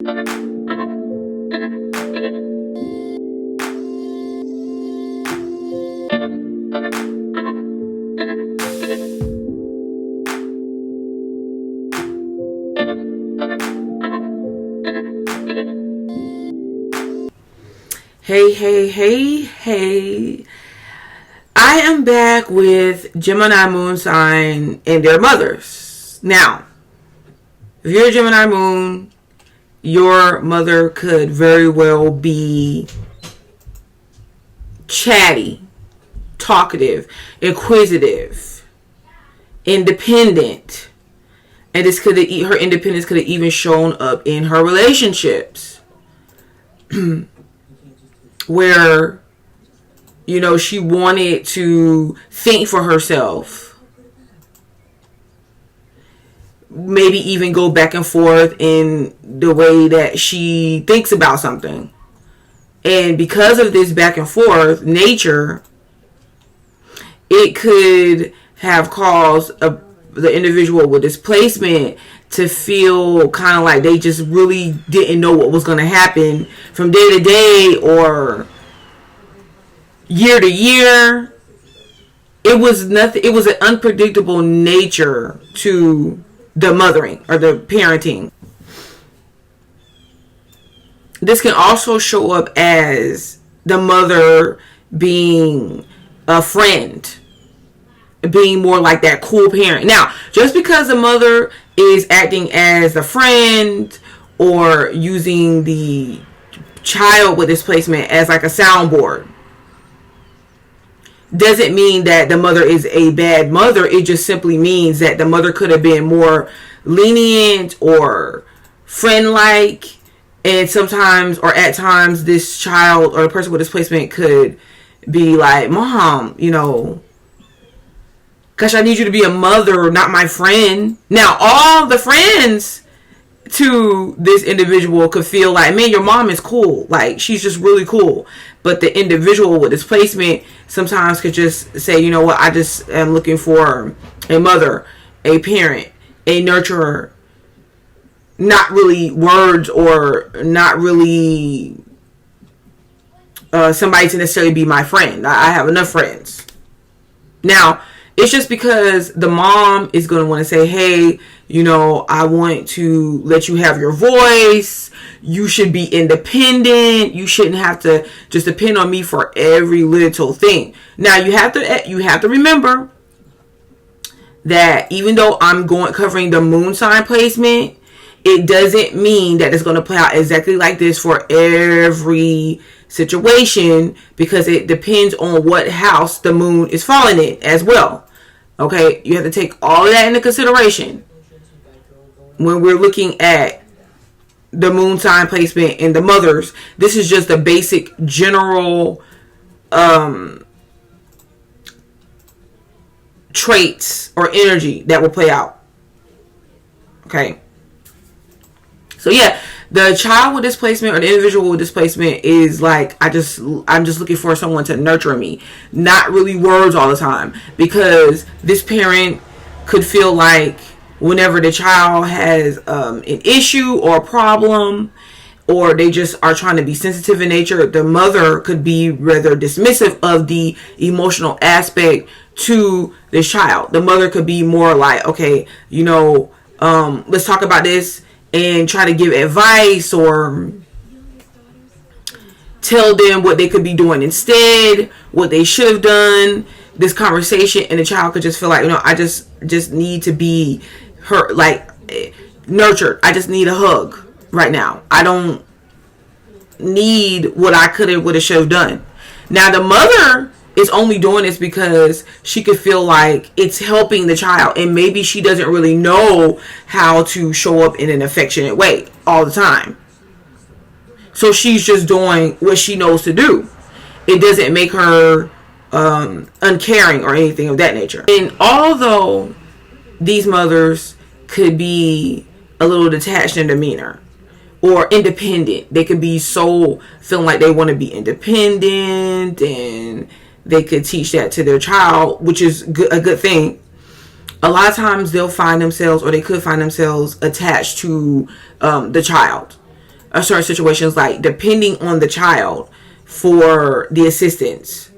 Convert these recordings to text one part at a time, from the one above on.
Hey. I am back with Gemini moon sign and their mothers. Now, if you're a Gemini moon, your mother could very well be chatty, talkative, inquisitive, independent. And her independence could have even shown up in her relationships. Where, she wanted to think for herself. Maybe even go back and forth in the way that she thinks about something. And because of this back and forth nature, it could have caused the individual with displacement to feel kind of like they just really didn't know what was going to happen from day to day or year to year. It was nothing. It was an unpredictable nature to the mothering or the parenting. This can also show up as the mother being a friend, being more like that cool parent. Now, just because the mother is acting as a friend or using the child with displacement as like a soundboard doesn't mean that the mother is a bad mother. It just simply means that the mother could have been more lenient or friend-like, and sometimes or at times this child or the person with displacement could be like, Mom, gosh, I need you to be a mother, not my friend. Now, all the friends to this individual could feel like, man, your mom is cool. Like, she's just really cool. But the individual with displacement sometimes could just say, you know what, I just am looking for a mother, a parent, a nurturer. Not really words or not really somebody to necessarily be my friend. I have enough friends. Now, it's just because the mom is going to want to say, hey, I want to let you have your voice. You should be independent. You shouldn't have to just depend on me for every little thing. Now, you have to remember that even though I'm covering the moon sign placement, it doesn't mean that it's going to play out exactly like this for every situation, because it depends on what house the moon is falling in as well. Okay, you have to take all of that into consideration when we're looking at the moon sign placement and the mothers. This is just the basic general traits or energy that will play out. Okay. So yeah, the child with displacement or the individual with displacement is like, I'm just looking for someone to nurture me. Not really words all the time. Because this parent could feel like whenever the child has an issue or a problem, or they just are trying to be sensitive in nature, the mother could be rather dismissive of the emotional aspect to this child. The mother could be more like, okay, let's talk about this, and try to give advice or tell them what they could be doing instead, what they should have done, this conversation. And the child could just feel like, I just need to be nurtured. I just need a hug right now. I don't need what I could have, would have, should have done. Now, the mother is only doing this because she could feel like it's helping the child, and maybe she doesn't really know how to show up in an affectionate way all the time. So she's just doing what she knows to do. It doesn't make her uncaring or anything of that nature. And although these mothers could be a little detached in demeanor or independent, they could be so feeling like they want to be independent, and they could teach that to their child, which is a good thing. A lot of times they'll find themselves, or they could find themselves attached to the child. certain situations, like depending on the child for the assistance.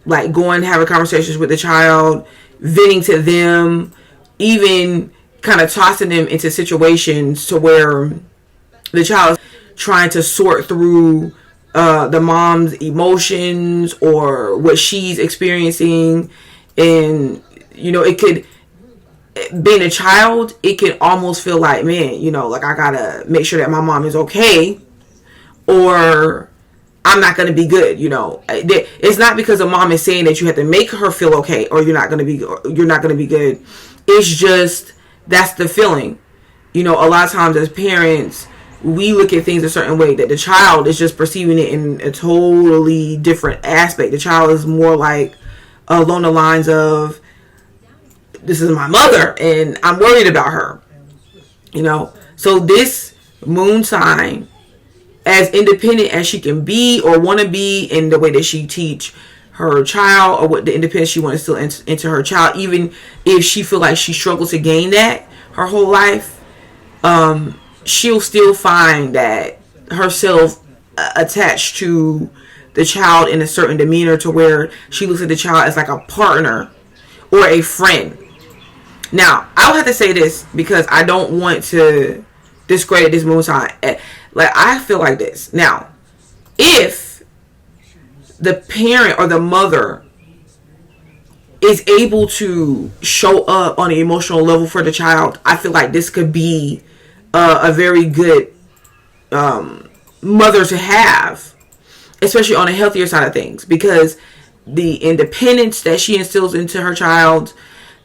Like going having conversations with the child, venting to them, even kind of tossing them into situations to where the child is trying to sort through the mom's emotions or what she's experiencing. And it could, being a child, it can almost feel like, man, like I gotta make sure that my mom is okay, or I'm not gonna be good. It's not because a mom is saying that you have to make her feel okay, or you're not gonna be good. It's just, that's the feeling. A lot of times as parents, we look at things a certain way that the child is just perceiving it in a totally different aspect. The child is more like along the lines of, this is my mother and I'm worried about her. So this moon sign, as independent as she can be or want to be in the way that she teach her child, or what the independence she wants to instill into her child, even if she feel like she struggles to gain that her whole life, she'll still find that herself attached to the child in a certain demeanor, to where she looks at the child as like a partner or a friend. Now, I'll have to say this because I don't want to discredit this moon sign. Like, I feel like this. Now, if the parent or the mother is able to show up on an emotional level for the child, I feel like this could be a very good mother to have, especially on a healthier side of things, because the independence that she instills into her child,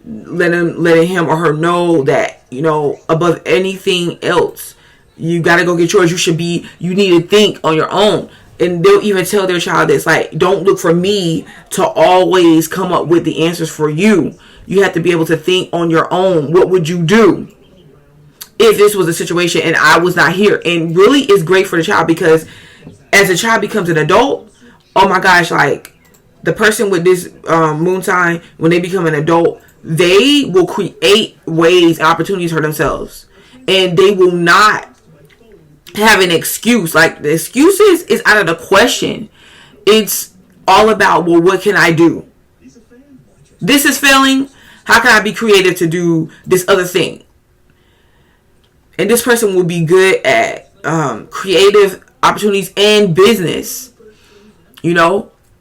letting him or her know that, above anything else, you got to go get yours. You need to think on your own. And they'll even tell their child this, like, don't look for me to always come up with the answers for you. You have to be able to think on your own. What would you do if this was a situation and I was not here? And really, it's great for the child, because as the child becomes an adult, oh my gosh, like, the person with this moon sign, when they become an adult, they will create ways and opportunities for themselves. And they will not have an excuse. Like, the excuses is out of the question. It's all about, well, what can I do? This is failing. How can I be creative to do this other thing? And this person will be good at creative opportunities and business.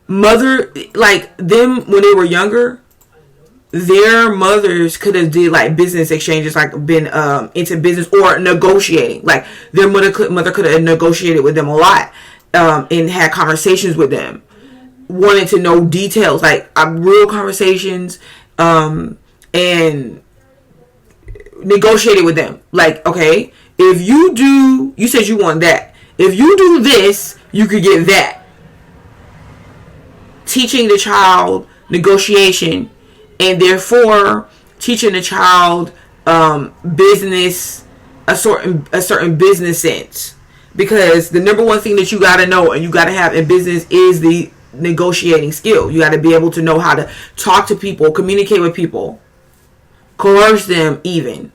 Mother, like, them when they were younger, their mothers could have did like business exchanges, like been into business or negotiating. Like, their mother could have negotiated with them a lot, and had conversations with them, wanted to know details, like real conversations, and negotiated with them. Like, okay, if you said you want that. If you do this, you could get that. Teaching the child negotiation, and therefore teaching the child business, a certain business sense. Because the number one thing that you got to know and you got to have in business is the negotiating skill. You got to be able to know how to talk to people, communicate with people, coerce them even.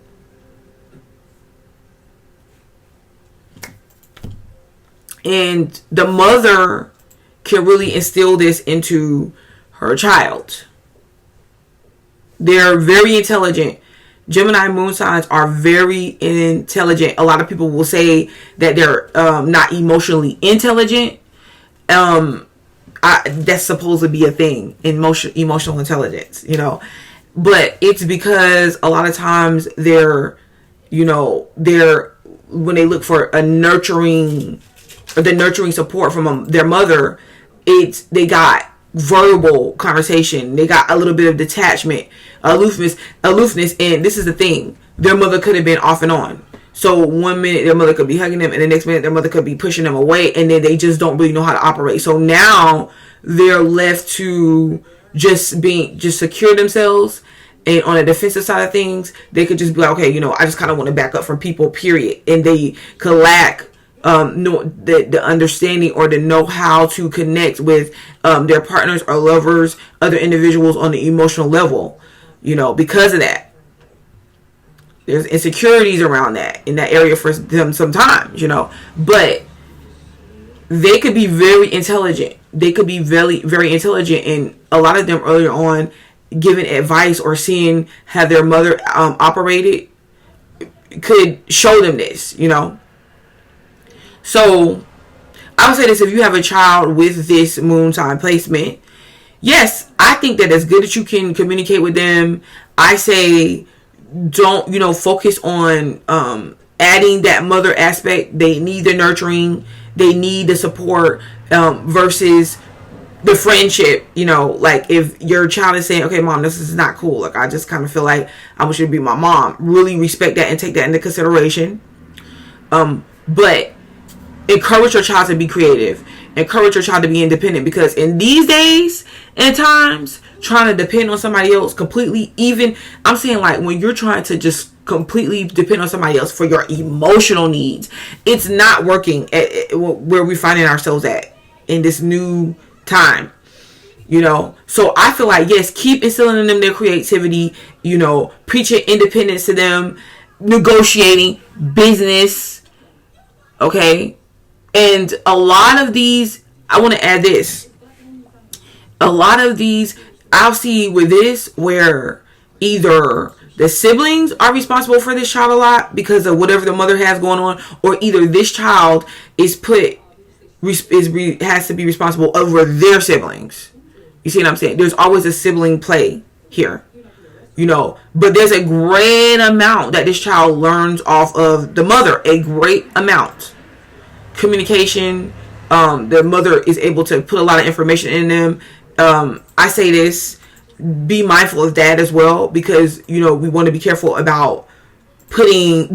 And the mother can really instill this into her child. They're very intelligent. Gemini moon signs are very intelligent. A lot of people will say that they're not emotionally intelligent. That's supposed to be a thing in emotional intelligence, But it's because a lot of times they're when they look for a nurturing support from their mother, they got verbal conversation, they got a little bit of detachment, aloofness, and this is the thing, their mother could have been off and on. So one minute their mother could be hugging them, and the next minute their mother could be pushing them away, and then they just don't really know how to operate. So now they're left to just secure themselves, and on the defensive side of things, they could just be like, okay, I just kind of want to back up from people, period. And they could lack the understanding or the know-how to connect with their partners or lovers, other individuals on the emotional level, because of that. There's insecurities around that in that area for them sometimes, but they could be very intelligent. They could be very, very intelligent, and a lot of them earlier on giving advice or seeing how their mother operated could show them this, So I would say this: if you have a child with this moon sign placement, yes, I think that it's good that you can communicate with them. I say don't, focus on adding that mother aspect. They need the nurturing, they need the support, versus the friendship. Like if your child is saying, okay, mom, this is not cool, like I just kind of feel like I want you to be my mom, really respect that and take that into consideration. But encourage your child to be creative, encourage your child to be independent, because in these days and times, trying to depend on somebody else completely, even I'm saying like when you're trying to just completely depend on somebody else for your emotional needs, it's not working at where we're finding ourselves at in this new time. So I feel like, yes, keep instilling in them their creativity, preaching independence to them, negotiating, business, okay? And a lot of these, I want to add this, a lot of these I'll see with this where either the siblings are responsible for this child a lot because of whatever the mother has going on, or either this child has to be responsible over their siblings. You see what I'm saying? There's always a sibling play here, but there's a great amount that this child learns off of the mother, a great amount. Communication, the mother is able to put a lot of information in them. I say this, be mindful of that as well, because we want to be careful about putting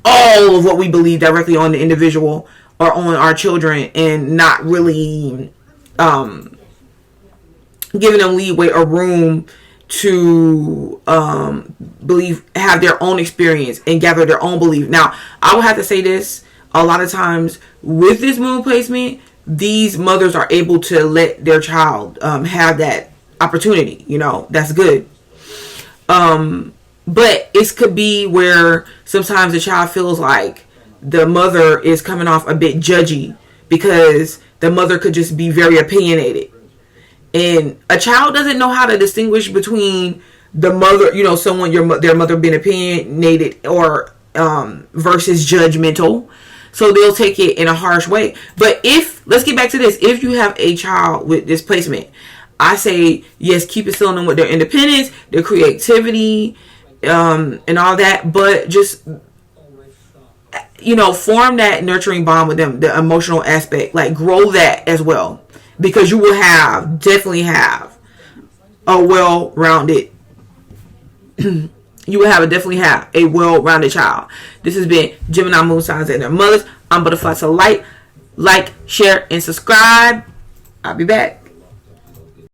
all of what we believe directly on the individual or on our children, and not really giving them leeway or room to have their own experience and gather their own belief. Now, I will have to say this, a lot of times with this moon placement, these mothers are able to let their child have that opportunity. That's good. But it could be where sometimes the child feels like the mother is coming off a bit judgy, because the mother could just be very opinionated. And a child doesn't know how to distinguish between the mother, their mother being opinionated or versus judgmental. So they'll take it in a harsh way. But let's get back to this. If you have a child with this placement, I say, yes, keep instilling them with their independence, their creativity, and all that. But just, form that nurturing bond with them, the emotional aspect. Like, grow that as well. Because you will definitely have a well-rounded definitely have a well-rounded child. This has been Gemini moon signs and their mothers. I'm Butterfly to Light. Like, share, and subscribe. I'll be back.